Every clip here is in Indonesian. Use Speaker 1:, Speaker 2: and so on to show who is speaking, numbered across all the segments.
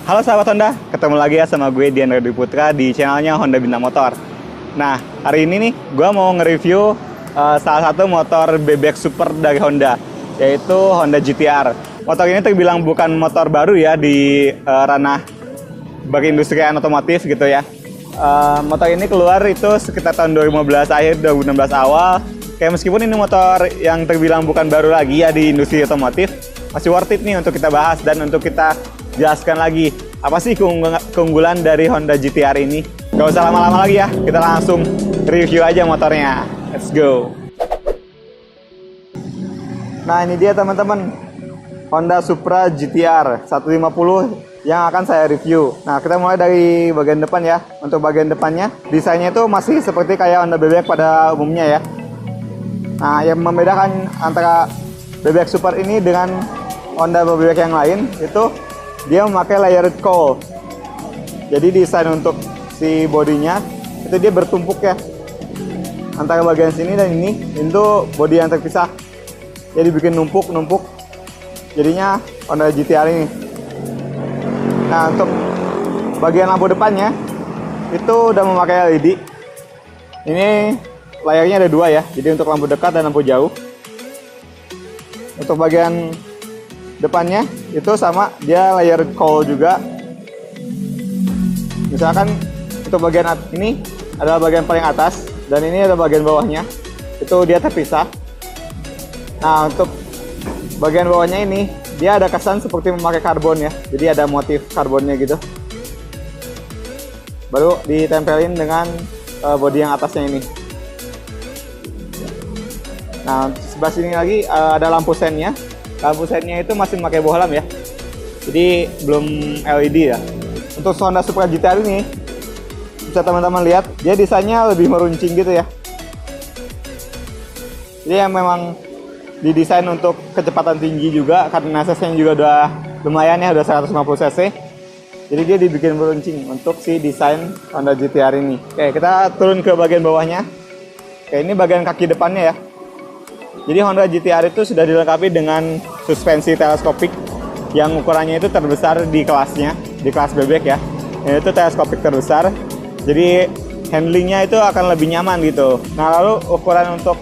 Speaker 1: Halo sahabat Honda, ketemu lagi ya sama gue Dian Reddy Putra di channelnya Honda Bintang Motor. Nah, hari ini nih gue mau nge-review salah satu motor bebek super dari Honda, yaitu Honda GT-R. Motor ini terbilang bukan motor baru ya di ranah perindustrian otomotif gitu ya. Motor ini keluar itu sekitar tahun 2015 akhir, 2016 awal. Kayak meskipun ini motor yang terbilang bukan baru lagi ya di industri otomotif, masih worth it nih untuk kita bahas dan untuk kita jelaskan lagi apa sih keunggulan dari Honda GT-R ini. Gak usah lama-lama lagi ya, kita langsung review aja motornya. Let's go. Nah, ini dia teman-teman, Honda Supra GT-R 150 yang akan saya review. Nah, kita mulai dari bagian depan ya. Untuk bagian depannya, desainnya itu masih seperti kayak Honda bebek pada umumnya ya. Nah, yang membedakan antara bebek super ini dengan Honda bebek yang lain itu dia memakai layered cowl. Jadi desain untuk si bodinya itu dia bertumpuk ya, antara bagian sini dan ini itu bodi yang terpisah. Jadi bikin numpuk jadinya Honda GT-R ini. Nah, untuk bagian lampu depannya itu udah memakai LED. Ini layarnya ada dua ya, jadi untuk lampu dekat dan lampu jauh. Untuk bagian depannya itu sama, dia layered cowl juga. Misalkan untuk bagian ini adalah bagian paling atas dan ini ada bagian bawahnya, itu dia terpisah. Nah, untuk bagian bawahnya ini dia ada kesan seperti memakai karbon ya, jadi ada motif karbonnya gitu, baru ditempelin dengan bodi yang atasnya ini. Nah, sebelah sini lagi ada lampu sennya. Lampu sennya itu masih memakai bohlam ya, jadi belum LED ya. Untuk Honda Supra GT-R ini bisa teman-teman lihat, dia desainnya lebih meruncing gitu ya. Jadi yang memang didesain untuk kecepatan tinggi juga, karena cc-nya juga udah lumayan ya, udah 150 cc. Jadi dia dibikin meruncing untuk si desain Honda GT-R ini. Oke, kita turun ke bagian bawahnya. Oke, ini bagian kaki depannya ya. Jadi Honda GT-R itu sudah dilengkapi dengan suspensi teleskopik yang ukurannya itu terbesar di kelasnya, di kelas bebek ya. Itu teleskopik terbesar, jadi handlingnya itu akan lebih nyaman gitu. Nah, lalu ukuran untuk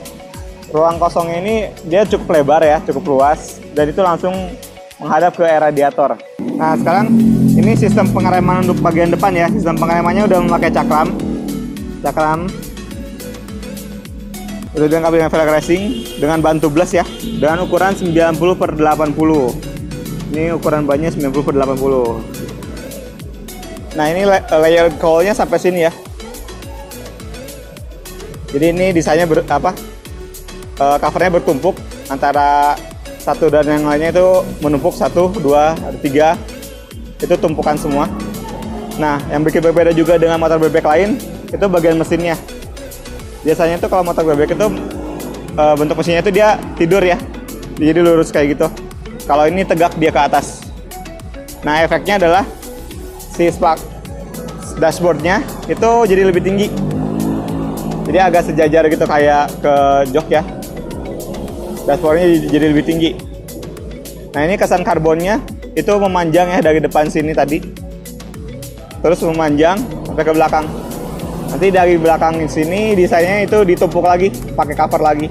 Speaker 1: ruang kosongnya ini dia cukup lebar ya, cukup luas, dan itu langsung menghadap ke radiator. Nah, sekarang ini sistem pengereman untuk bagian depan ya. Sistem pengeremannya udah memakai cakram udah dilengkapi dengan velg racing dengan ban tubeless ya, dengan ukuran 90/80. Ini ukuran bannya 90/80. Nah, ini layered cowl-nya sampai sini ya. Jadi ini desainnya covernya bertumpuk, antara satu dan yang lainnya itu menumpuk, 1, 2, 3, itu tumpukan semua. Nah, yang bikin berbeda juga dengan motor bebek lain itu bagian mesinnya. Biasanya tuh kalau motor bebek itu bentuk mesinnya itu dia tidur ya, jadi lurus kayak gitu. Kalau ini tegak dia ke atas. Nah, efeknya adalah si dashboardnya itu jadi lebih tinggi, jadi agak sejajar gitu kayak ke jok ya. Dashboardnya jadi lebih tinggi. Nah, ini kesan karbonnya itu memanjang ya dari depan sini tadi, terus memanjang sampai ke belakang. Nanti dari belakang sini desainnya itu ditumpuk lagi, pakai cover lagi.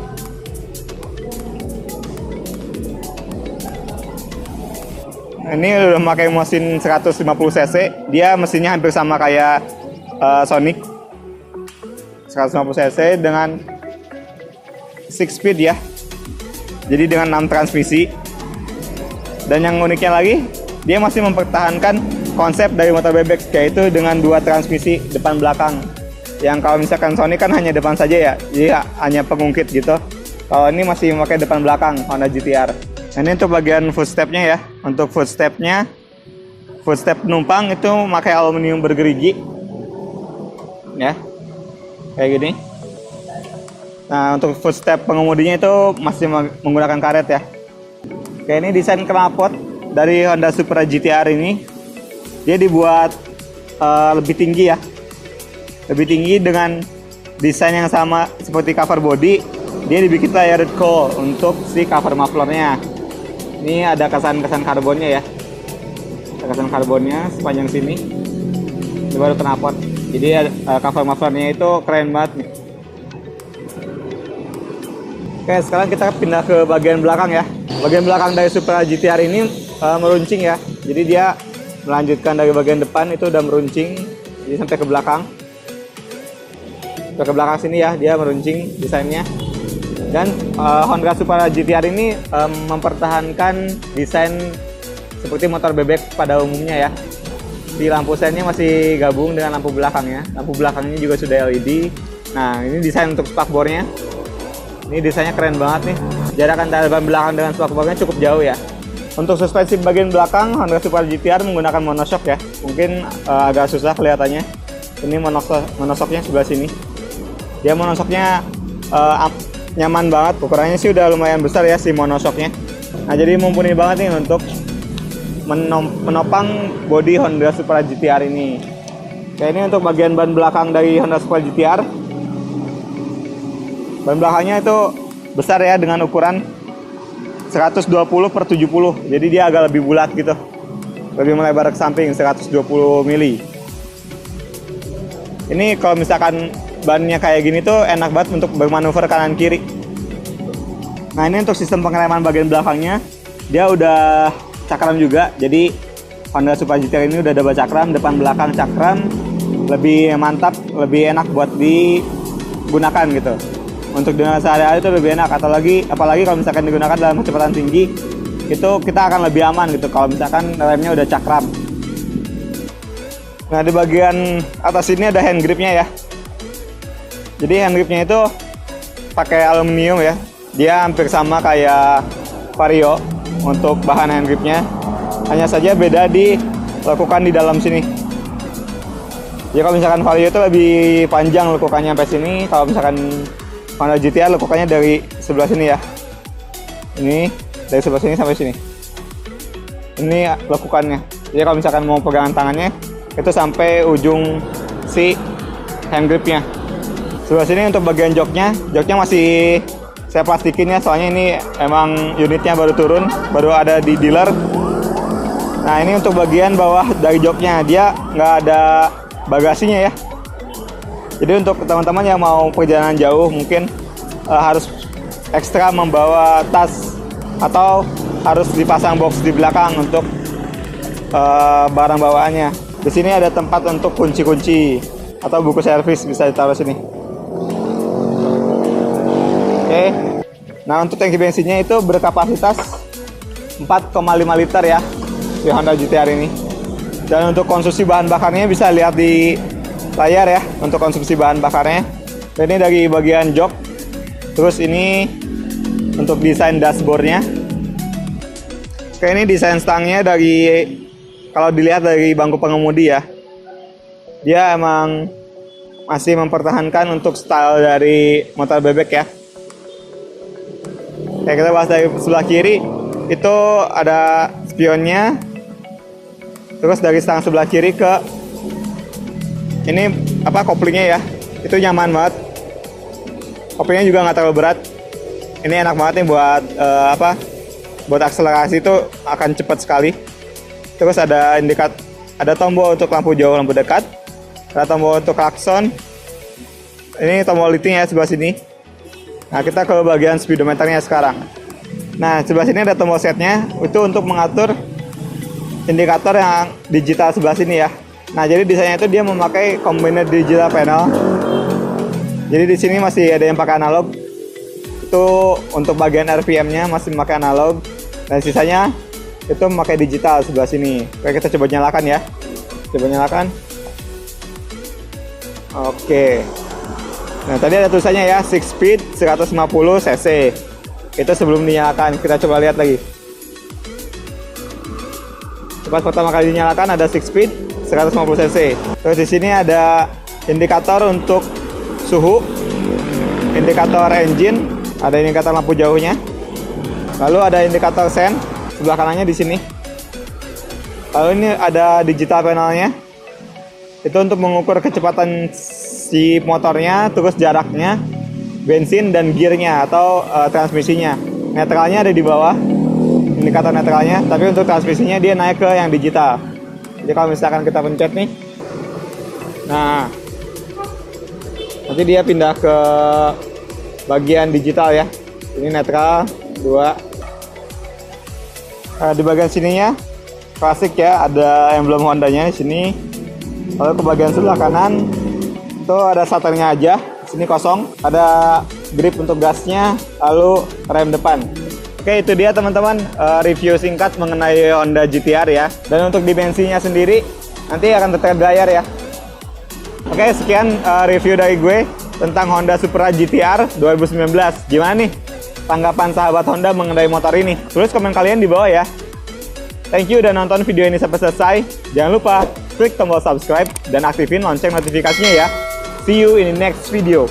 Speaker 1: Ini udah memakai mesin 150 cc, dia mesinnya hampir sama kayak Sonic 150 cc dengan 6 speed ya. Jadi dengan 6 transmisi. Dan yang uniknya lagi, dia masih mempertahankan konsep dari motor bebek, yaitu dengan 2 transmisi depan belakang. Yang kalau misalkan Sonic kan hanya depan saja ya, jadi hanya pengungkit gitu. Kalau ini masih memakai depan belakang Honda GT-R. Nah, ini untuk bagian footstepnya ya. Untuk footstep penumpang itu memakai aluminium bergerigi ya, kayak gini. Nah, untuk footstep pengemudinya itu masih menggunakan karet ya. Oke, ini desain knalpot dari Honda Supra GT-R ini, dia dibuat lebih tinggi ya, lebih tinggi dengan desain yang sama seperti cover body. Dia dibikin layered cowl untuk si cover mufflernya. Ini ada kesan-kesan karbonnya ya. Karkasan karbonnya sepanjang sini. Ini baru knalpot. Jadi cover mufflernya itu keren banget nih. Oke, sekarang kita pindah ke bagian belakang ya. Bagian belakang dari Supra GTR ini meruncing ya. Jadi dia melanjutkan dari bagian depan itu udah meruncing, jadi sampai ke belakang. Sampai ke belakang sini ya, dia meruncing desainnya. Dan Honda Supra GTR ini mempertahankan desain seperti motor bebek pada umumnya ya. Di lampu sennya masih gabung dengan lampu belakangnya. Lampu belakangnya juga sudah LED. Nah, ini desain untuk spakbornya. Ini desainnya keren banget nih. Jarak antara ban belakang dengan spakbornya cukup jauh ya. Untuk suspensi bagian belakang Honda Supra GTR menggunakan monoshock ya. Mungkin agak susah kelihatannya. Ini monoshocknya sebelah sini. Dia monoshocknya nyaman banget. Ukurannya sih udah lumayan besar ya si monoshocknya. Nah, jadi mumpuni banget nih untuk menopang bodi Honda Supra GTR ini. Oke, ini untuk bagian ban belakang dari Honda Supra GTR. Ban belakangnya itu besar ya dengan ukuran 120/70. Jadi dia agak lebih bulat gitu. Lebih melebar ke samping 120 mili. Ini kalau misalkan bannya kayak gini tuh enak banget untuk bermanuver kanan kiri. Nah, ini untuk sistem pengereman bagian belakangnya. Dia udah cakram juga. Jadi Honda Supra GTR ini udah double cakram, depan belakang cakram. Lebih mantap, lebih enak buat digunakan gitu. Untuk dengan sehari-hari itu lebih enak, apalagi kalau misalkan digunakan dalam kecepatan tinggi, itu kita akan lebih aman gitu kalau misalkan remnya udah cakram. Nah, di bagian atas ini ada hand gripnya ya. Jadi hand gripnya itu pakai aluminium ya. Dia hampir sama kayak Vario untuk bahan hand gripnya. Hanya saja beda di lekukan di dalam sini. Ya, kalau misalkan Vario itu lebih panjang lekukannya sampai sini. Kalau misalkan Honda GTR lekukannya dari sebelah sini ya. Ini dari sebelah sini sampai sini. Ini lekukannya. Jadi kalau misalkan mau pegangan tangannya itu sampai ujung si hand gripnya. Sebelah sini untuk bagian joknya masih saya plastikin ya, soalnya ini emang unitnya baru turun, baru ada di dealer. Nah, ini untuk bagian bawah dari joknya, dia nggak ada bagasinya ya. Jadi untuk teman-teman yang mau perjalanan jauh mungkin harus ekstra membawa tas atau harus dipasang box di belakang untuk barang bawaannya. Di sini ada tempat untuk kunci-kunci atau buku servis bisa ditaruh sini. Oke. Nah, untuk tangki bensinnya itu berkapasitas 4,5 liter ya di Honda GTR ini. Dan untuk konsumsi bahan bakarnya bisa lihat di layar ya, untuk konsumsi bahan bakarnya. Dan ini dari bagian jok. Terus ini untuk desain dashboardnya. Oke, ini desain stangnya dari, kalau dilihat dari bangku pengemudi ya, dia emang masih mempertahankan untuk style dari motor bebek ya. Oke, kita bahas dari sebelah kiri. Itu ada spionnya. Terus dari stang sebelah kiri ke ini koplingnya ya, itu nyaman banget. Koplingnya juga nggak terlalu berat. Ini enak banget nih buat buat akselerasi itu akan cepat sekali. Terus ada ada tombol untuk lampu jauh, lampu dekat. Ada tombol untuk klakson. Ini tombol lighting ya sebelah sini. Nah, kita ke bagian speedometernya sekarang. Nah, sebelah sini ada tombol setnya, itu untuk mengatur indikator yang digital sebelah sini ya. Nah, jadi desainnya itu dia memakai combined digital panel. Jadi di sini masih ada yang pakai analog. Itu untuk bagian RPM-nya masih memakai analog. Dan sisanya itu memakai digital sebelah sini. Oke, kita coba nyalakan ya. Coba nyalakan. Oke. Nah, tadi ada tulisannya ya, 6 speed 150 cc. Itu sebelum dinyalakan. Kita coba lihat lagi. Pas pertama kali dinyalakan ada 6 speed 150 cc. Terus di sini ada indikator untuk suhu, indikator engine, ada indikator lampu jauhnya. Lalu ada indikator sen sebelah kanannya di sini. Lalu ini ada digital panelnya. Itu untuk mengukur kecepatan si motornya, terus jaraknya, bensin dan gearnya atau transmisinya. Netralnya ada di bawah, indikator netralnya. Tapi untuk transmisinya dia naik ke yang digital. Jadi kalau misalkan kita pencet nih, nah nanti dia pindah ke bagian digital ya. Ini netral 2. Di bagian sininya klasik ya, ada emblem Hondanya di sini. Lalu ke bagian sebelah kanan itu ada starternya aja. Sini kosong, ada grip untuk gasnya, lalu rem depan. Oke, itu dia teman-teman review singkat mengenai Honda GT-R ya. Dan untuk dimensinya sendiri nanti akan tertera di layar ya. Oke, sekian review dari gue tentang Honda Supra GT-R 2019. Gimana nih tanggapan sahabat Honda mengenai motor ini? Tulis komen kalian di bawah ya. Thank you udah nonton video ini sampai selesai. Jangan lupa klik tombol subscribe dan aktifin lonceng notifikasinya ya. See you in the next video.